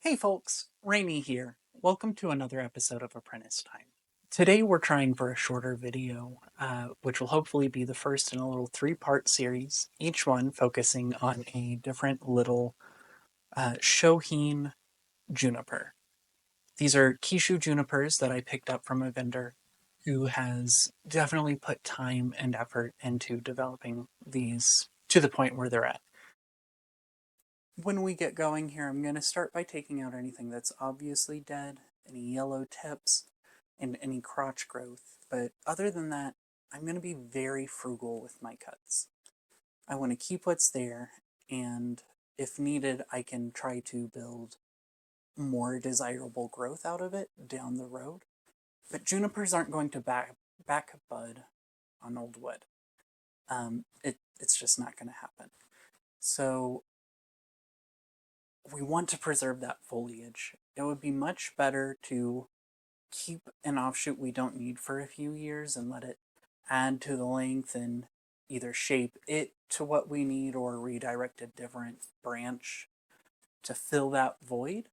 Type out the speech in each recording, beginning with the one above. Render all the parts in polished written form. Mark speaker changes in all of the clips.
Speaker 1: Hey folks, Rainy here. Welcome to another episode of Apprentice Time. Today we're trying for a shorter video, which will hopefully be the first in a little three-part series, each one focusing on a different little Shohin juniper. These are Kishu junipers that I picked up from a vendor who has definitely put time and effort into developing these to the point where they're at. When we get going here, I'm going to start by taking out anything that's obviously dead, any yellow tips, and any crotch growth. But other than that, I'm going to be very frugal with my cuts. I want to keep what's there, and if needed, I can try to build more desirable growth out of it down the road. But junipers aren't going to back bud on old wood. It's just not going to happen. So we want to preserve that foliage. It would be much better to keep an offshoot we don't need for a few years and let it add to the length and either shape it to what we need or redirect a different branch to fill that void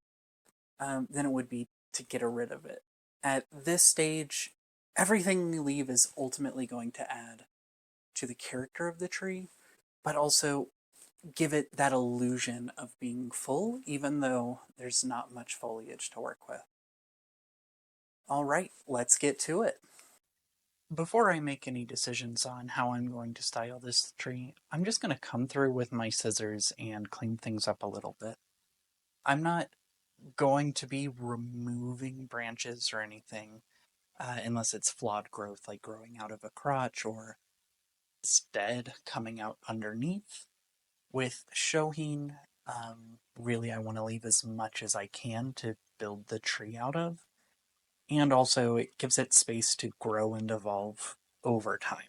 Speaker 1: than it would be to get rid of it. At this stage, everything we leave is ultimately going to add to the character of the tree, but also give it that illusion of being full, even though there's not much foliage to work with. All right, let's get to it. Before I make any decisions on how I'm going to style this tree, I'm just going to come through with my scissors and clean things up a little bit. I'm not going to be removing branches or anything unless it's flawed growth, like growing out of a crotch or it's dead coming out underneath. With Shohin, really I want to leave as much as I can to build the tree out of. And also it gives it space to grow and evolve over time.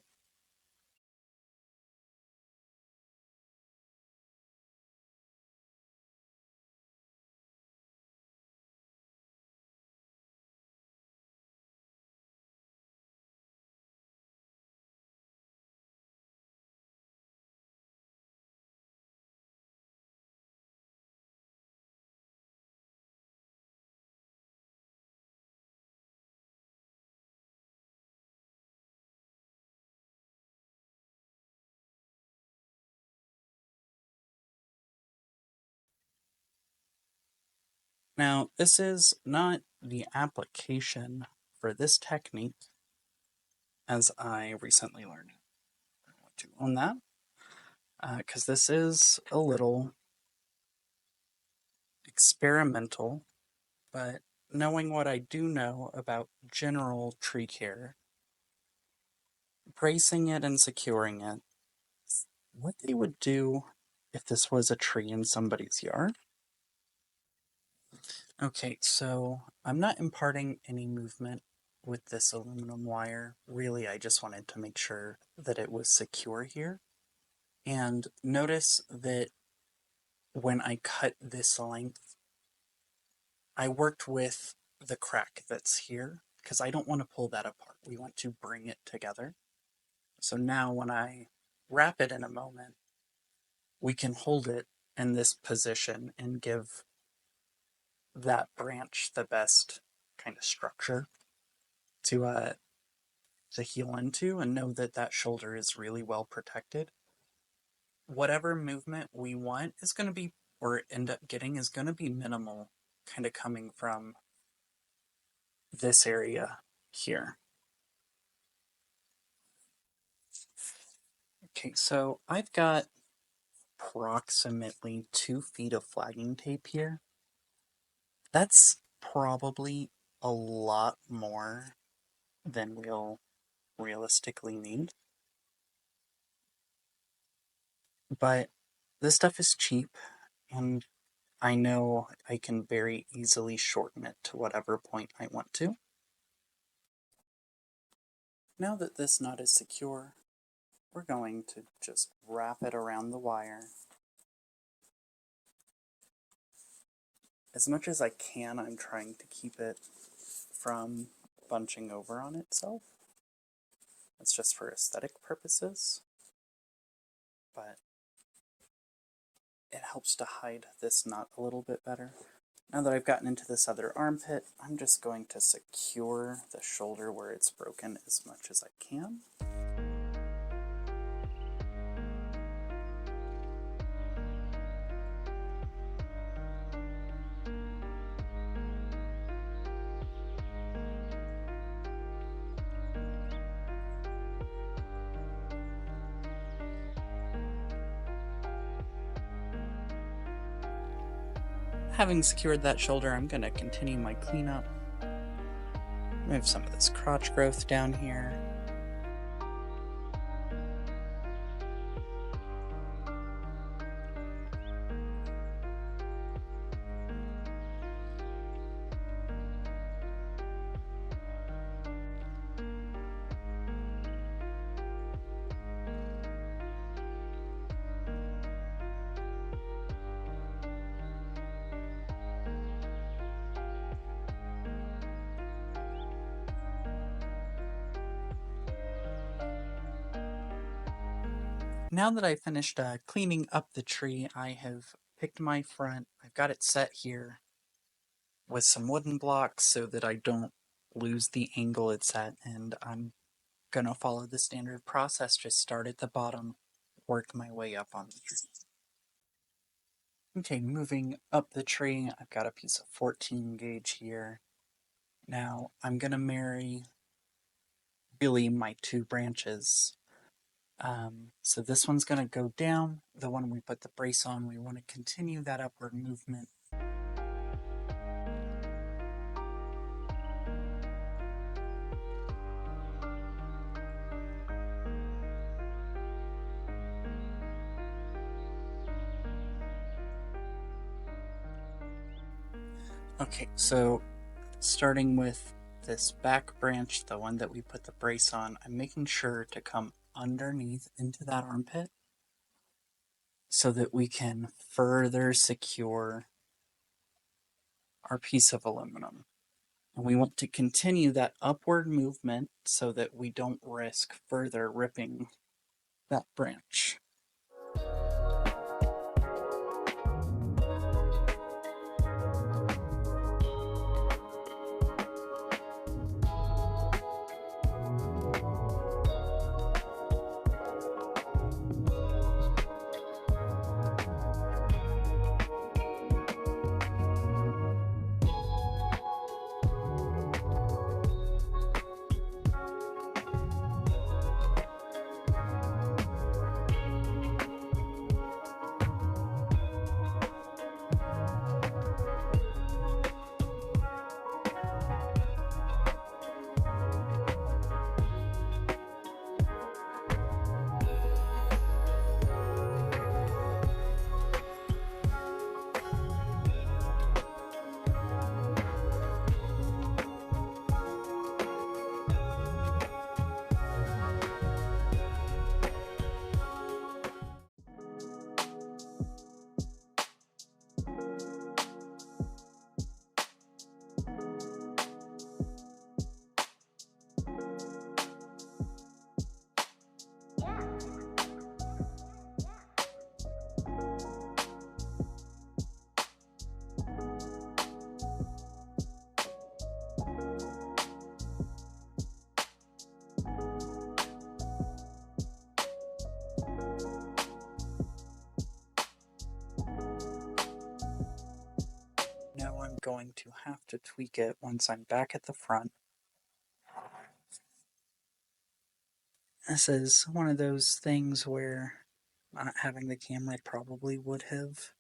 Speaker 1: Now, this is not the application for this technique, as I recently learned. I want to own that, because this is a little experimental, but knowing what I do know about general tree care, bracing it and securing it, what they would do if this was a tree in somebody's yard. Okay, so I'm not imparting any movement with this aluminum wire. Really, I just wanted to make sure that it was secure here. And notice that when I cut this length, I worked with the crack that's here because I don't want to pull that apart. We want to bring it together. So now when I wrap it in a moment, we can hold it in this position and give that branch the best kind of structure to heal into and know that that shoulder is really well protected. Whatever movement we want is going to be, or end up getting, is going to be minimal, kind of coming from this area here. Okay, so I've got approximately 2 feet of flagging tape here. That's probably a lot more than we'll realistically need. But this stuff is cheap, and I know I can very easily shorten it to whatever point I want to. Now that this knot is secure, we're going to just wrap it around the wire. As much as I can, I'm trying to keep it from bunching over on itself. It's just for aesthetic purposes, but it helps to hide this knot a little bit better. Now that I've gotten into this other armpit, I'm just going to secure the shoulder where it's broken as much as I can. Having secured that shoulder, I'm going to continue my cleanup. Move some of this crotch growth down here. Now that I've finished cleaning up the tree, I have picked my front. I've got it set here with some wooden blocks so that I don't lose the angle it's at, and I'm gonna follow the standard process. Just start at the bottom, work my way up on the tree. Okay, moving up the tree, I've got a piece of 14 gauge here. Now I'm gonna marry really my two branches. So this one's gonna go down. The one we put the brace on, we want to continue that upward movement. Okay, so starting with this back branch, the one that we put the brace on, I'm making sure to come underneath into that armpit so that we can further secure our piece of aluminum. And we want to continue that upward movement so that we don't risk further ripping that branch. Now I'm going to have to tweak it once I'm back at the front. This is one of those things where not having the camera probably would have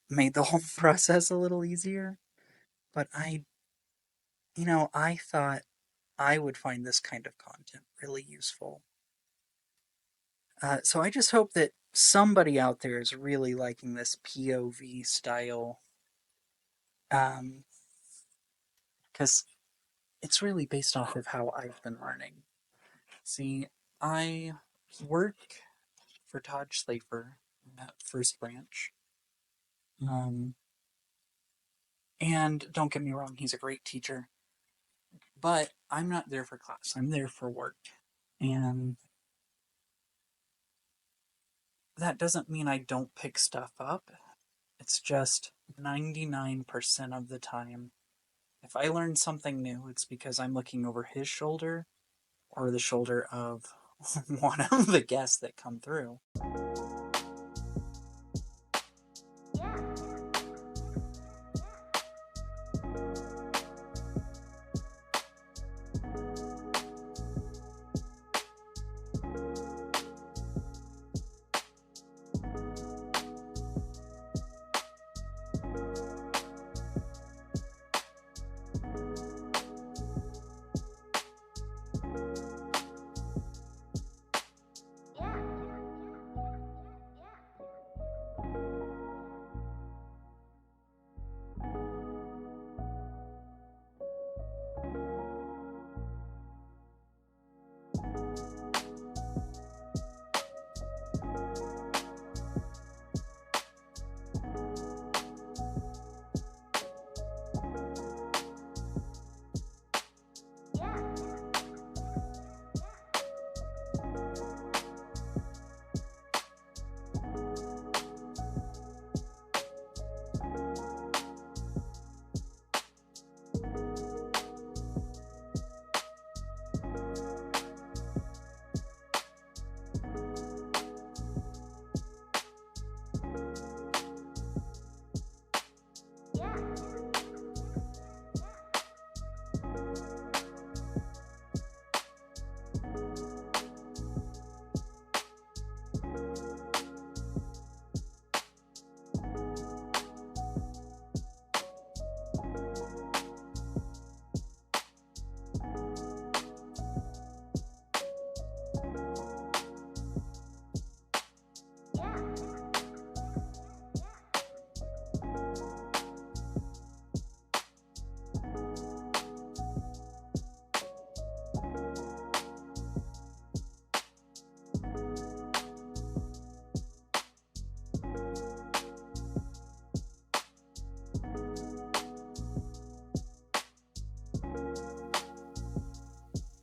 Speaker 1: made the whole process a little easier. But I thought I would find this kind of content really useful. So I just hope that somebody out there is really liking this POV style. Because it's really based off of how I've been learning. See, I work for Todd Schlafer at First Branch. And don't get me wrong, he's a great teacher. But I'm not there for class, I'm there for work. And that doesn't mean I don't pick stuff up, It's just 99% of the time. If I learn something new, it's because I'm looking over his shoulder or the shoulder of one of the guests that come through.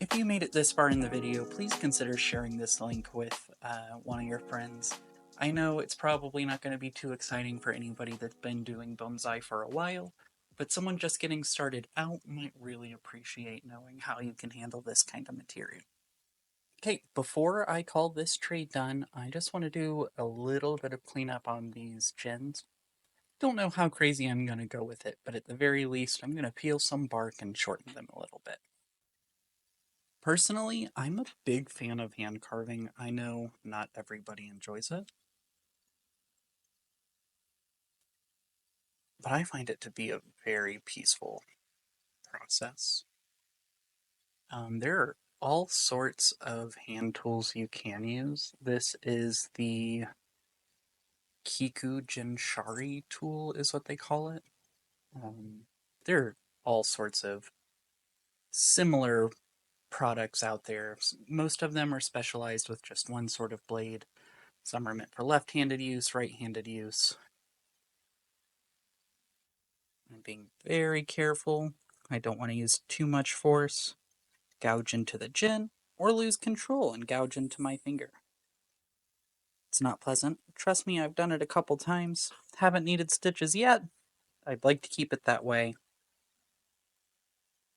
Speaker 1: If you made it this far in the video, please consider sharing this link with one of your friends. I know it's probably not going to be too exciting for anybody that's been doing bonsai for a while, but someone just getting started out might really appreciate knowing how you can handle this kind of material. Okay, before I call this tree done, I just want to do a little bit of cleanup on these jins. Don't know how crazy I'm going to go with it, but at the very least, I'm going to peel some bark and shorten them a little bit. Personally, I'm a big fan of hand carving. I know not everybody enjoys it, but I find it to be a very peaceful process. There are all sorts of hand tools you can use. This is the Kishu Juniper I tool is what they call it. There are all sorts of similar products out there. Most of them are specialized with just one sort of blade. Some are meant for left-handed use, right-handed use. I'm being very careful. I don't want to use too much force, gouge into the jin, or lose control and gouge into my finger. It's not pleasant. Trust me, I've done it a couple times. Haven't needed stitches yet. I'd like to keep it that way.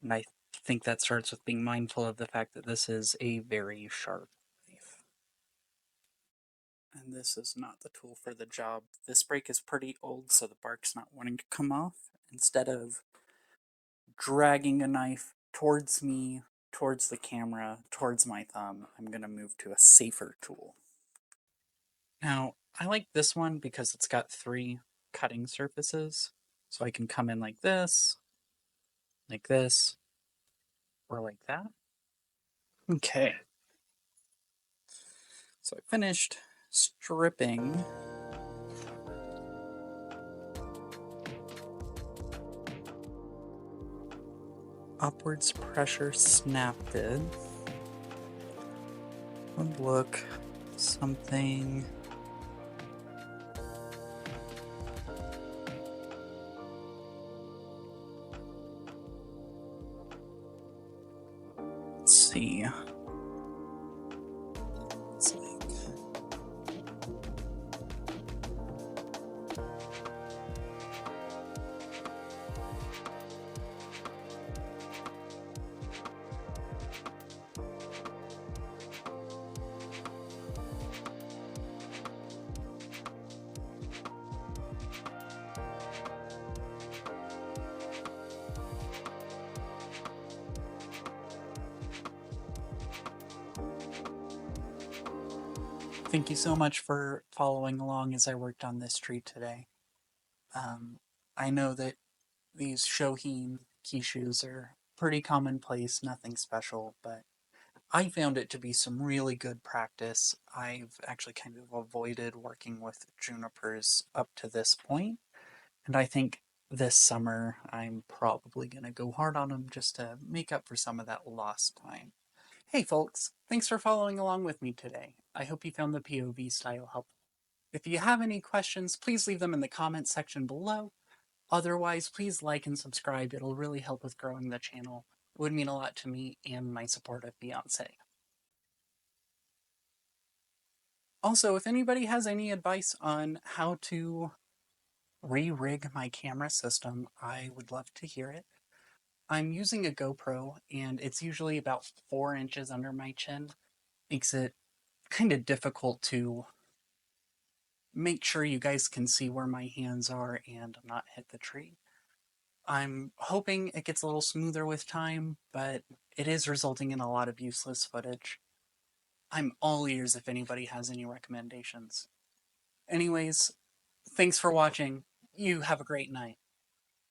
Speaker 1: And I think that starts with being mindful of the fact that this is a very sharp knife. And this is not the tool for the job. This break is pretty old, so the bark's not wanting to come off. Instead of dragging a knife towards me, towards the camera, towards my thumb, I'm going to move to a safer tool. Now, I like this one because it's got 3 cutting surfaces. So I can come in like this, or like that. Okay. So I finished stripping. Upwards pressure snapped it. Would look something. Let's see. It's like Thank you so much for following along as I worked on this tree today. I know that these Shohin Kishus are pretty commonplace, nothing special, but I found it to be some really good practice. I've actually kind of avoided working with junipers up to this point, and I think this summer I'm probably going to go hard on them just to make up for some of that lost time. Hey folks, thanks for following along with me today. I hope you found the POV style helpful. If you have any questions, please leave them in the comments section below. Otherwise, please like and subscribe. It'll really help with growing the channel. It would mean a lot to me and my support of Beyonce. Also, if anybody has any advice on how to re-rig my camera system, I would love to hear it. I'm using a GoPro and it's usually about 4 inches under my chin. Makes it kind of difficult to make sure you guys can see where my hands are and not hit the tree. I'm hoping it gets a little smoother with time, but it is resulting in a lot of useless footage. I'm all ears if anybody has any recommendations. Anyways, thanks for watching. You have a great night.